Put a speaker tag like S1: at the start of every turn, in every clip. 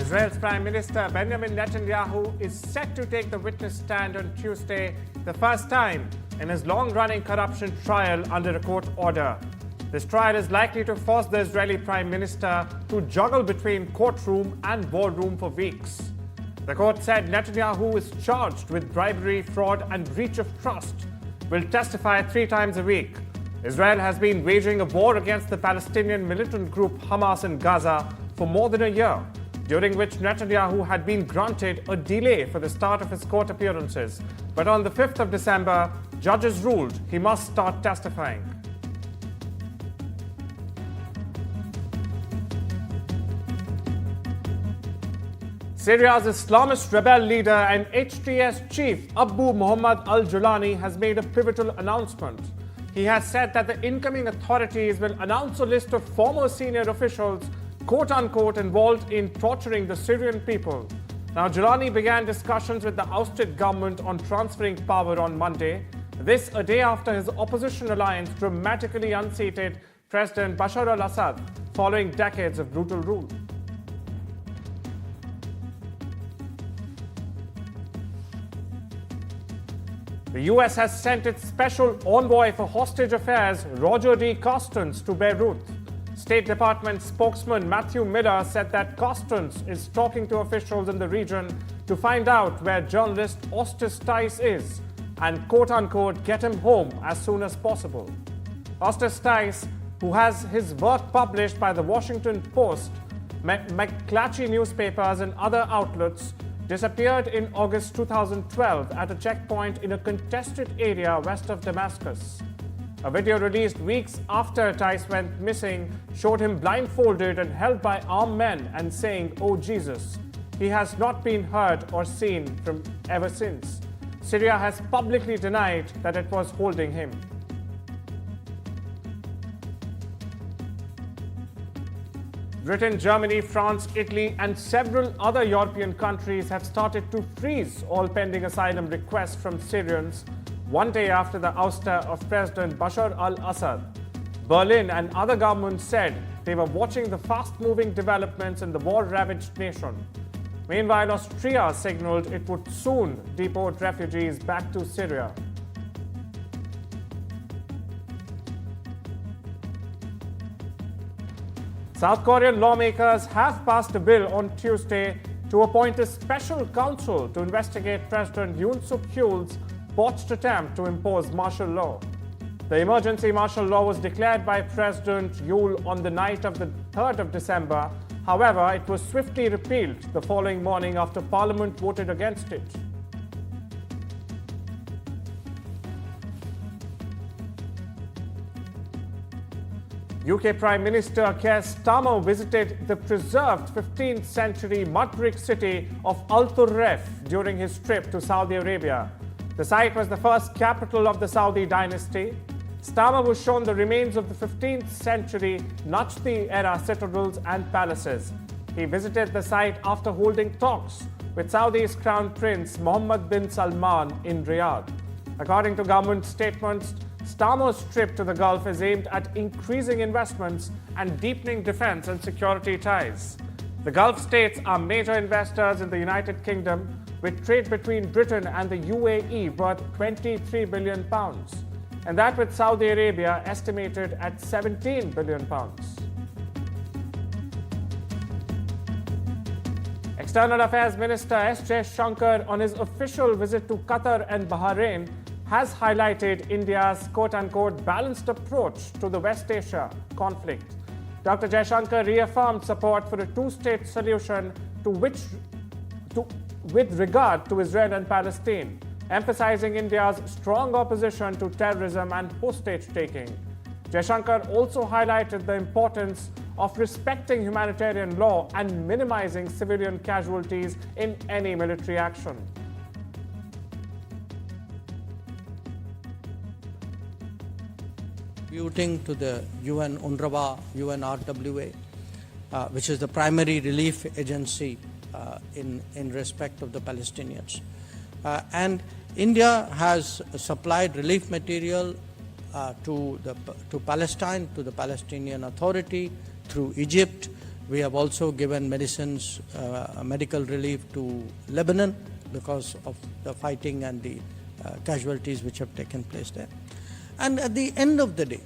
S1: Israel's Prime Minister Benjamin Netanyahu is set to take the witness stand on Tuesday, the first time in his long-running corruption trial under a court order. This trial is likely to force the Israeli Prime Minister to juggle between courtroom and war room for weeks. The court said Netanyahu is charged with bribery, fraud and breach of trust, will testify 3 times a week. Israel has been waging a war against the Palestinian militant group Hamas in Gaza for more than a year, during which Netanyahu had been granted a delay for the start of his court appearances. But on the 5th of December, judges ruled he must start testifying. Syria's Islamist rebel leader and HTS chief Abu Mohammed al-Julani has made a pivotal announcement. He has said that the incoming authorities will announce a list of former senior officials quote-unquote involved in torturing the Syrian people. Now, Julani began discussions with the ousted government on transferring power on Monday. This a day after his opposition alliance dramatically unseated President Bashar al-Assad following decades of brutal rule. The US has sent its special envoy for hostage affairs, Roger D. Costans, to Beirut. State Department spokesman Matthew Miller said that Costans is talking to officials in the region to find out where journalist Ousted is and quote-unquote get him home as soon as possible. Ousted, who has his work published by the Washington Post, McClatchy newspapers and other outlets, disappeared in August 2012 at a checkpoint in a contested area west of Damascus. A video released weeks after Tice went missing showed him blindfolded and held by armed men and saying, "Oh Jesus." He has not been heard or seen from ever since. Syria has publicly denied that it was holding him. Britain, Germany, France, Italy and several other European countries have started to freeze all pending asylum requests from Syrians one day after the ouster of President Bashar al-Assad. Berlin and other governments said they were watching the fast-moving developments in the war-ravaged nation. Meanwhile, Austria signaled it would soon deport refugees back to Syria. South Korean lawmakers have passed a bill on Tuesday to appoint a special counsel to investigate President Yoon Suk-yeol's botched attempt to impose martial law. The emergency martial law was declared by President Yoon on the night of the 3rd of December. However, it was swiftly repealed the following morning after Parliament voted against it. UK Prime Minister Keir Starmer visited the preserved 15th century mud brick city of Al-Turref during his trip to Saudi Arabia. The site was the first capital of the Saudi dynasty. Starmer was shown the remains of the 15th century Najdi-era citadels and palaces. He visited the site after holding talks with Saudi's Crown Prince Mohammed bin Salman in Riyadh. According to government statements, Starmer's trip to the Gulf is aimed at increasing investments and deepening defense and security ties. The Gulf states are major investors in the United Kingdom, with trade between Britain and the UAE worth £23 billion, and that with Saudi Arabia estimated at £17 billion. External Affairs Minister S. Jaishankar, on his official visit to Qatar and Bahrain, has highlighted India's quote-unquote balanced approach to the West Asia conflict. Dr. Jaishankar reaffirmed support for a two-state solution with regard to Israel and Palestine, emphasizing India's strong opposition to terrorism and hostage-taking. Jaishankar also highlighted the importance of respecting humanitarian law and minimizing civilian casualties in any military action.
S2: Contributing to the UN UNRWA, UNRWA, which is the primary relief agency in respect of the Palestinians. And India has supplied relief material to Palestine, to the Palestinian Authority, through Egypt, We have also given medicines, medical relief to Lebanon because of the fighting and the casualties which have taken place there. And at the end of the day,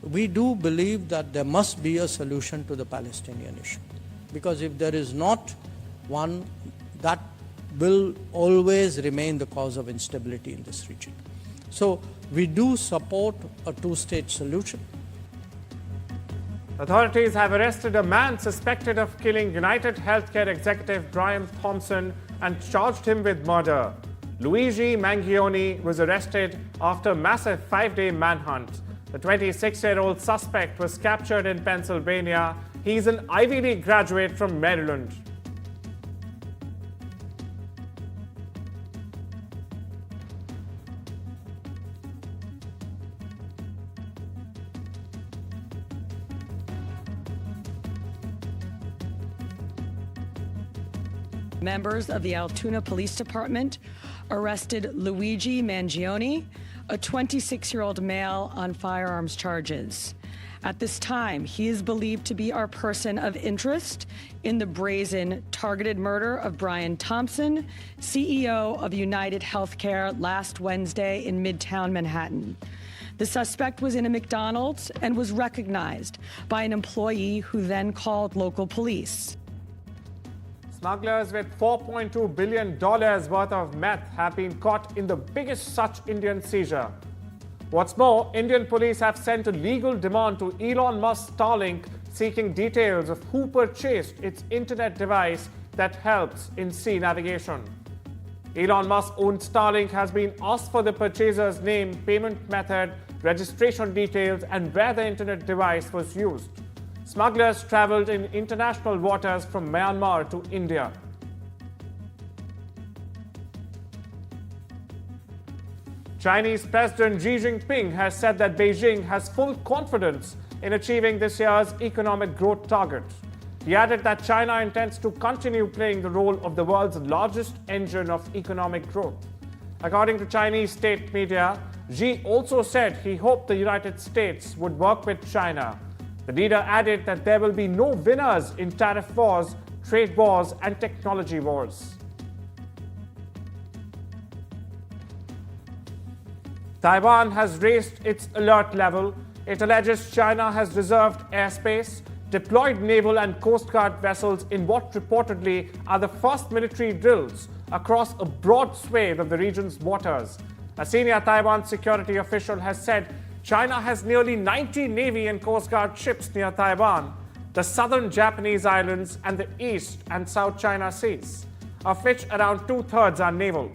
S2: we do believe that there must be a solution to the Palestinian issue. Because if there is not one, that will always remain the cause of instability in this region. So we do support a two-state solution.
S1: Authorities have arrested a man suspected of killing United Healthcare executive Brian Thompson and charged him with murder. Luigi Mangione was arrested after a massive 5-day manhunt. The 26-year-old suspect was captured in Pennsylvania. He's an Ivy League graduate from Maryland.
S3: Members of the Altoona Police Department arrested Luigi Mangione, a 26-year-old male, on firearms charges. At this time, he is believed to be our person of interest in the brazen targeted murder of Brian Thompson, CEO of United Healthcare, last Wednesday in Midtown Manhattan. The suspect was in a McDonald's and was recognized by an employee who then called local police.
S1: Smugglers with $4.2 billion worth of meth have been caught in the biggest such Indian seizure. What's more, Indian police have sent a legal demand to Elon Musk's Starlink seeking details of who purchased its internet device that helps in sea navigation. Elon Musk-owned Starlink has been asked for the purchaser's name, payment method, registration details, and where the internet device was used. Smugglers traveled in international waters from Myanmar to India. Chinese President Xi Jinping has said that Beijing has full confidence in achieving this year's economic growth target. He added that China intends to continue playing the role of the world's largest engine of economic growth. According to Chinese state media, Xi also said he hoped the United States would work with China. The leader added that there will be no winners in tariff wars, trade wars, and technology wars. Taiwan has raised its alert level. It alleges China has reserved airspace, deployed naval and coast guard vessels in what reportedly are the first military drills across a broad swathe of the region's waters. A senior Taiwan security official has said China has nearly 90 Navy and Coast Guard ships near Taiwan, the southern Japanese islands, and the East and South China Seas, of which around 2/3 are naval.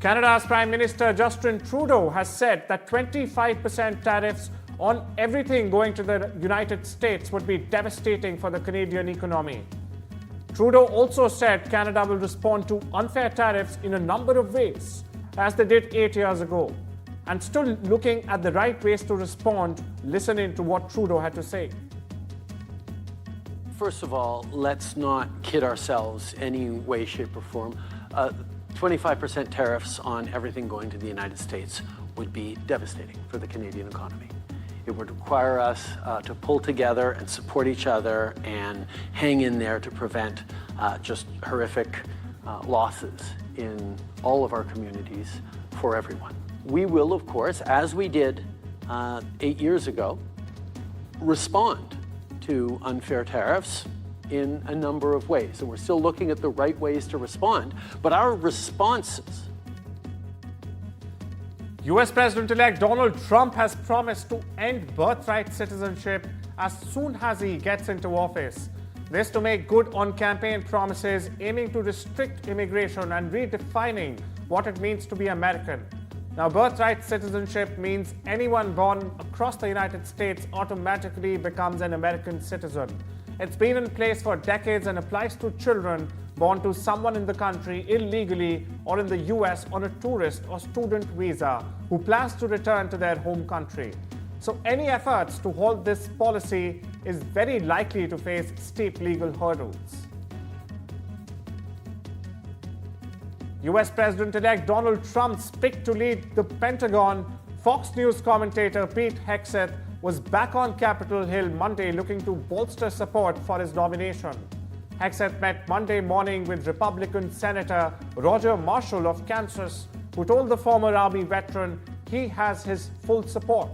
S1: Canada's Prime Minister Justin Trudeau has said that 25% tariffs on everything going to the United States would be devastating for the Canadian economy. Trudeau also said Canada will respond to unfair tariffs in a number of ways, as they did 8 years ago, and still looking at the right ways to respond. Listen in to what Trudeau had to say.
S4: First of all, let's not kid ourselves any way, shape, or form. 25% tariffs on everything going to the United States would be devastating for the Canadian economy. It would require us to pull together and support each other and hang in there to prevent just horrific losses in all of our communities for everyone. We will, of course, as we did 8 years ago, respond to unfair tariffs in a number of ways. And we're still looking at the right ways to respond, but our responses.
S1: US President-elect Donald Trump has promised to end birthright citizenship as soon as he gets into office. This to make good on campaign promises aiming to restrict immigration and redefining what it means to be American. Now, birthright citizenship means anyone born across the United States automatically becomes an American citizen. It's been in place for decades and applies to children born to someone in the country illegally or in the US on a tourist or student visa who plans to return to their home country. So any efforts to halt this policy is very likely to face steep legal hurdles. US President-elect Donald Trump's pick to lead the Pentagon, Fox News commentator Pete Hegseth was back on Capitol Hill Monday looking to bolster support for his nomination. Hegseth met Monday morning with Republican Senator Roger Marshall of Kansas, who told the former Army veteran he has his full support.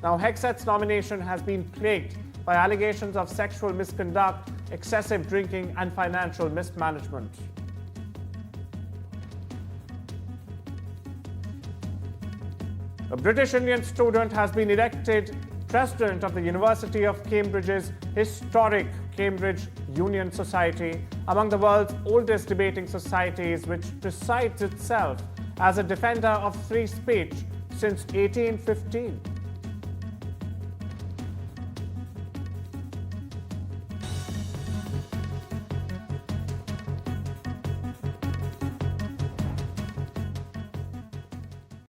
S1: Now, Hegseth's nomination has been plagued by allegations of sexual misconduct, excessive drinking, and financial mismanagement. A British Indian student has been elected president of the University of Cambridge's historic Cambridge Union Society, among the world's oldest debating societies, which presides itself as a defender of free speech since 1815.